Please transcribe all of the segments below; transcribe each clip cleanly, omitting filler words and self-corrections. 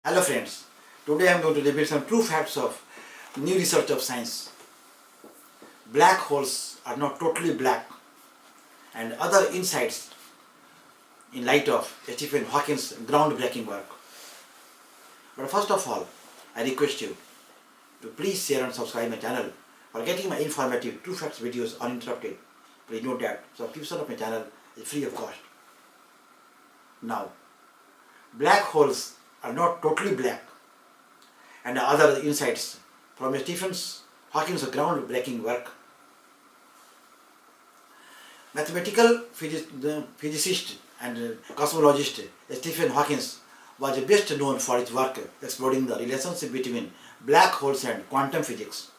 Hello friends, today I am going to reveal some true facts of new research of science. Black holes are not totally black and other insights in light of Stephen Hawkings' groundbreaking work. But first of all, I request you to please share and subscribe my channel for getting my informative true facts videos uninterrupted. Please note that subscription of my channel is free of cost. Now, black holes are not totally black and other insights from Stephen Hawking's groundbreaking work. Mathematical physicist and cosmologist Stephen Hawking was best known for his work exploring the relationship between black holes and quantum physics.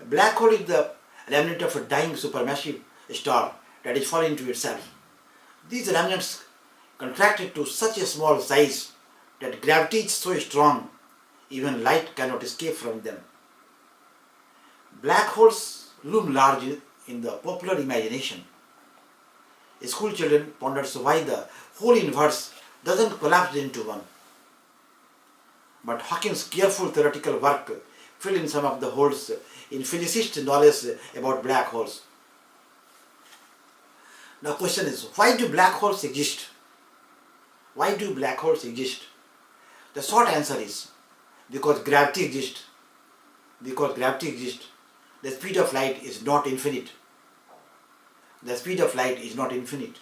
A black hole is the remnant of a dying supermassive star that is falling into itself. These remnants contracted to such a small size that gravity is so strong even light cannot escape from them. Black holes loom large in the popular imagination. School children ponder why the whole universe doesn't collapse into one. But Hawking's careful theoretical work filled in some of the holes in physicists' knowledge about black holes. Now, question is, why do black holes exist? Why do black holes exist? The short answer is because gravity exists. Because gravity exists, the speed of light is not infinite. The speed of light is not infinite.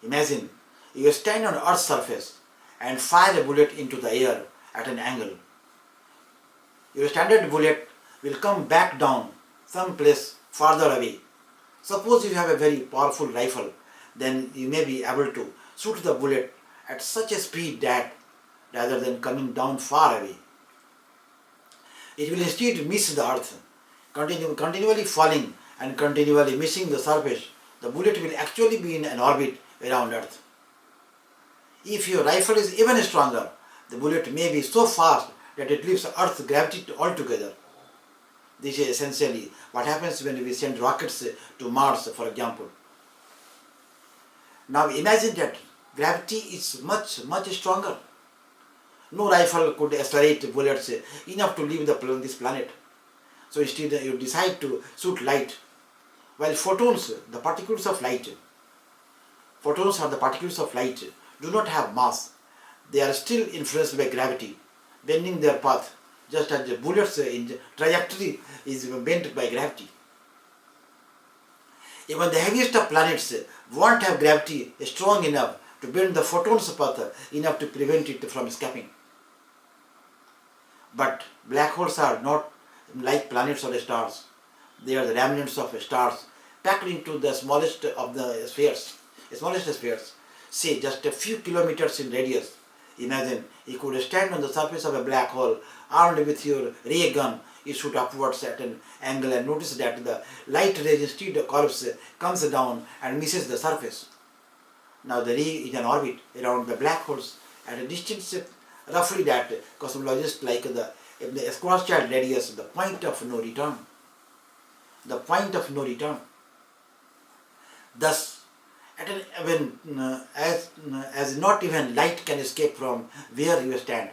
Imagine you stand on Earth's surface and fire a bullet into the air at an angle. Your standard bullet will come back down someplace farther away. Suppose you have a very powerful rifle, then you may be able to shoot the bullet at such a speed that rather than coming down far away, it will instead miss the earth, continually falling and continually missing the surface. The bullet will actually be in an orbit around earth. If your rifle is even stronger, the bullet may be so fast that it leaves earth's gravity altogether. This is essentially what happens when we send rockets to Mars, for example. Now imagine that gravity is much stronger. No rifle could accelerate bullets enough to leave this planet. So instead you decide to shoot light. While photons, the particles of light, do not have mass. They are still influenced by gravity, bending their path, just as the bullet's trajectory is bent by gravity. Even the heaviest of planets won't have gravity strong enough to bend the photon's path enough to prevent it from escaping. But black holes are not like planets or stars. They are the remnants of stars packed into the smallest of the spheres. Say just a few kilometers in radius. Imagine you could stand on the surface of a black hole armed with your ray gun. You shoot upwards at an angle and notice that the light ray instead comes down and misses the surface. Now the ray is in orbit around the black holes at a distance roughly that cosmologists like the Schwarzschild radius, the point of no return. The point of no return. Thus, as not even light can escape from where you stand,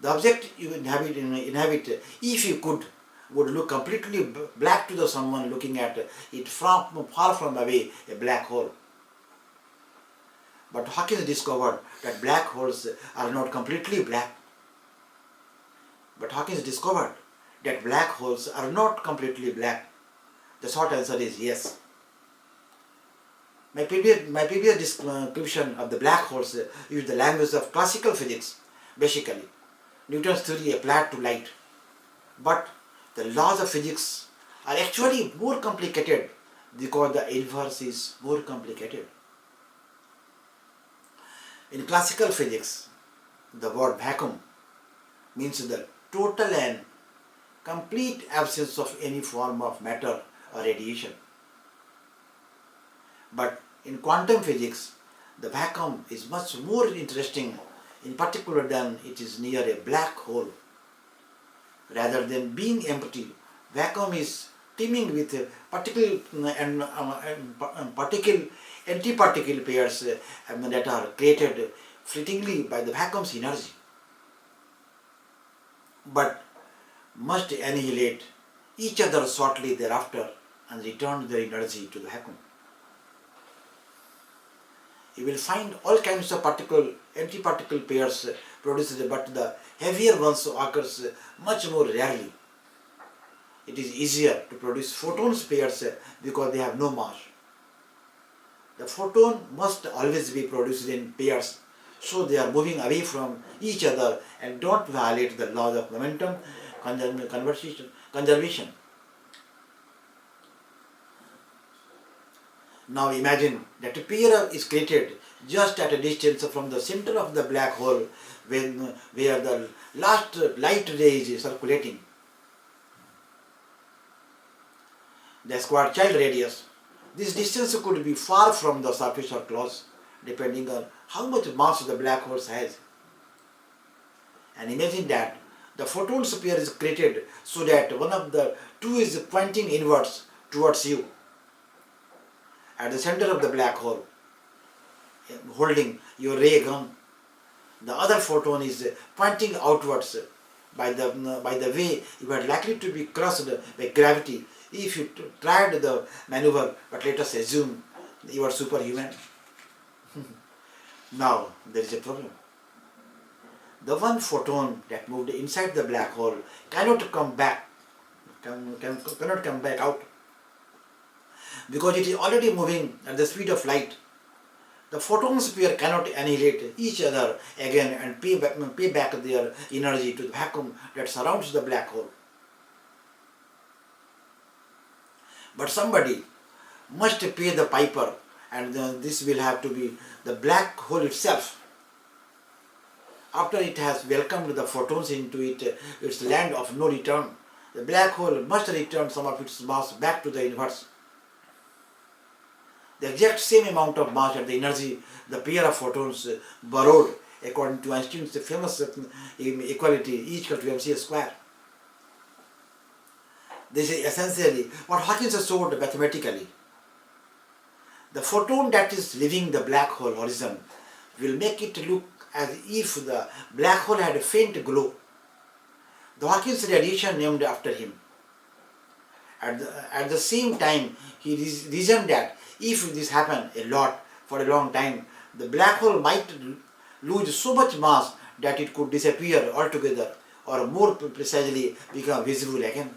the object you inhabit, if you could, would look completely black to the someone looking at it from far from away, a black hole. But Hawking discovered that black holes are not completely black. The short answer is yes. My previous description of the black holes used the language of classical physics, basically. Newton's theory applied to light. But the laws of physics are actually more complicated because the universe is more complicated. In classical physics, the word vacuum means the total and complete absence of any form of matter or radiation. But in quantum physics, the vacuum is much more interesting, in particular than it is near a black hole. Rather than being empty, vacuum is teeming with particle and antiparticle pairs that are created fleetingly by the vacuum's energy. but must annihilate each other shortly thereafter and return their energy to the vacuum. You will find all kinds of antiparticle pairs produced, but the heavier ones occurs much more rarely. It is easier to produce photons pairs because they have no mass. The photon must always be produced in pairs, so they are moving away from each other and don't violate the laws of momentum conservation. Now imagine that a pair is created just at a distance from the center of the black hole where the last light ray is circulating. The Schwarzschild radius. This distance could be far from the surface or close, depending on how much mass the black hole has. And imagine that the photon pair is created so that one of the two is pointing inwards towards you at the center of the black hole, holding your ray gun. The other photon is pointing outwards. By the way, you are likely to be crushed by gravity if you tried the maneuver, but let us assume you are superhuman. Now, there is a problem. The one photon that moved inside the black hole cannot come back out because it is already moving at the speed of light. The photon pair cannot annihilate each other again and pay back their energy to the vacuum that surrounds the black hole. But somebody must pay the piper, and this will have to be the black hole itself. After it has welcomed the photons into its land of no return, the black hole must return some of its mass back to the universe. The exact same amount of mass and the energy the pair of photons borrowed, according to Einstein's famous equality, E equal to mc square. This is essentially what Hawkins showed mathematically. The photon that is leaving the black hole horizon will make it look as if the black hole had a faint glow. The Hawkins radiation named after him. At the same time, he reasoned that if this happened a lot for a long time, the black hole might lose so much mass that it could disappear altogether, or more precisely become visible again.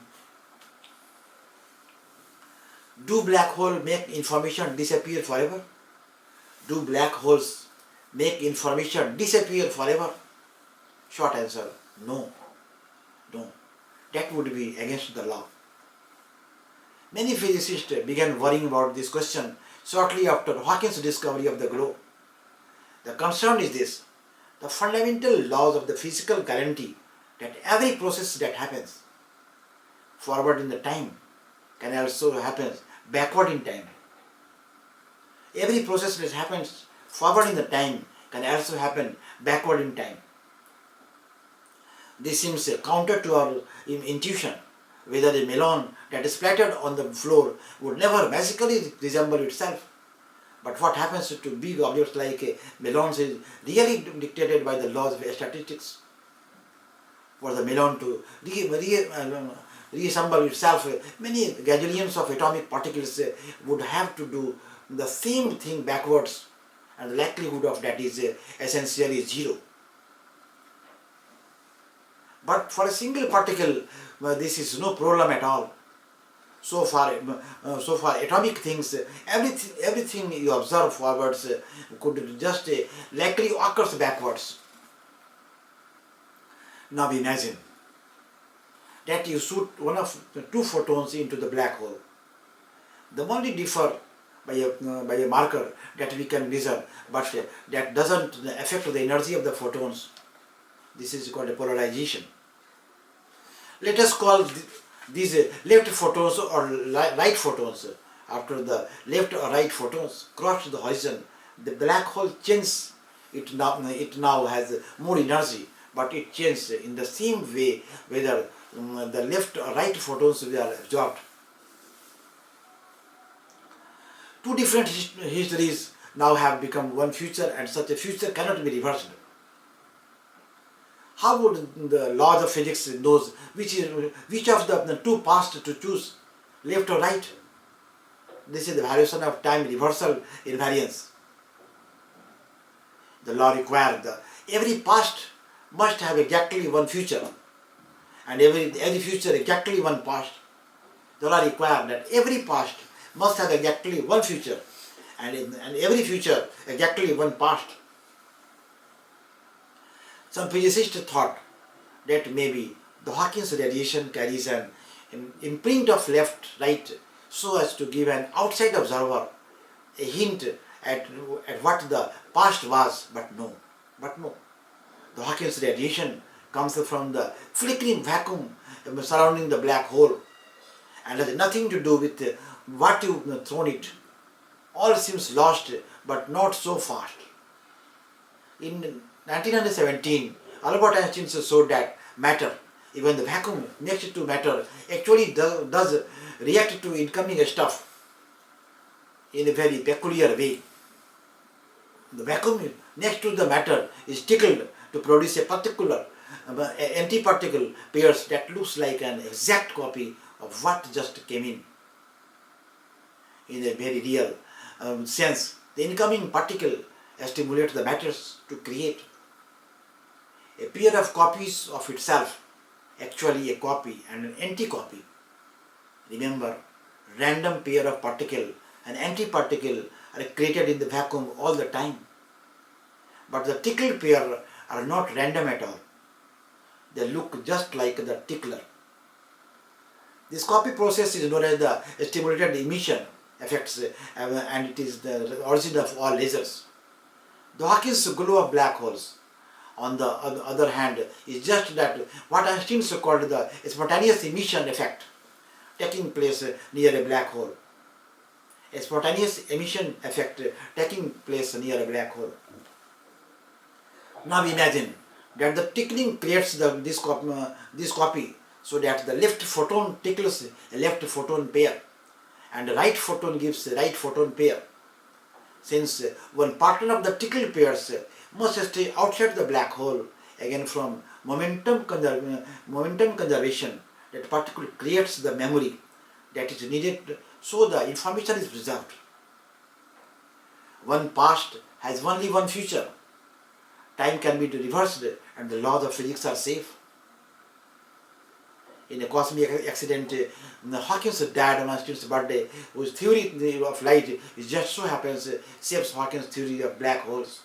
Do black holes make information disappear forever? Do black holes make information disappear forever? Short answer, no. No. That would be against the law. Many physicists began worrying about this question shortly after Hawkins' discovery of the glow. The concern is this: the fundamental laws of the physical guarantee that every process that happens forward in the time can also happen backward in time. Every process that happens forward in the time can also happen backward in time. This seems counter to our intuition, whether a melon that is splattered on the floor would never magically resemble itself. But what happens to big objects like melons is really dictated by the laws of statistics. For the melon to reassemble itself, many gajillions of atomic particles would have to do the same thing backwards, and the likelihood of that is essentially zero. But for a single particle, this is no problem at all. So far atomic things, everything you observe forwards could just likely occurs backwards. Now imagine that you shoot one of the two photons into the black hole. They only differ by a marker that we can measure, but that doesn't affect the energy of the photons. This is called a polarization. Let us call these left photons or right photons. After the left or right photons cross the horizon, the black hole changes. It now has more energy, but it changes in the same way whether the left or right photons were absorbed. Two different histories now have become one future, and such a future cannot be reversed. How would the laws of physics knows which of the two paths to choose, left or right? This is the variation of time reversal invariance. The law requires every past must have exactly one future, and every future exactly one past. The law requires that every past must have exactly one future, and every future exactly one past. Some physicists thought that maybe the Hawkins radiation carries an imprint of left-right so as to give an outside observer a hint at what the past was, but no. But no. The Hawkins radiation comes from the flickering vacuum surrounding the black hole and has nothing to do with what you've thrown it. All seems lost, but not so fast. In 1917, Albert Einstein showed that matter, even the vacuum next to matter, actually does react to incoming stuff in a very peculiar way. The vacuum next to the matter is tickled to produce a particular antiparticle pairs that looks like an exact copy of what just came in. In a very real sense, the incoming particle stimulates the matters to create a pair of copies of itself, actually a copy and an anti-copy. Remember, random pair of particle and anti-particle are created in the vacuum all the time. But the tickled pair are not random at all. They look just like the tickler. This copy process is known as the stimulated emission effects, and it is the origin of all lasers. The Hawkins glow of black holes, on the other hand, is just that what Einstein called the spontaneous emission effect taking place near a black hole. A spontaneous emission effect taking place near a black hole. Now imagine that the tickling creates this copy so that the left photon tickles a left photon pair and the right photon gives a right photon pair. Since one partner of the tickled pairs must stay outside the black hole, again from momentum conservation, that particle creates the memory that is needed so the information is preserved. One past has only one future. Time can be reversed and the laws of physics are safe. In a cosmic accident, Hawkins died on Einstein's birthday, whose theory of light is just so happens saves Hawkins' theory of black holes.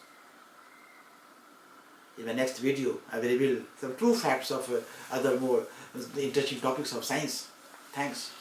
In my next video, I will reveal some true facts of other more interesting topics of science. Thanks.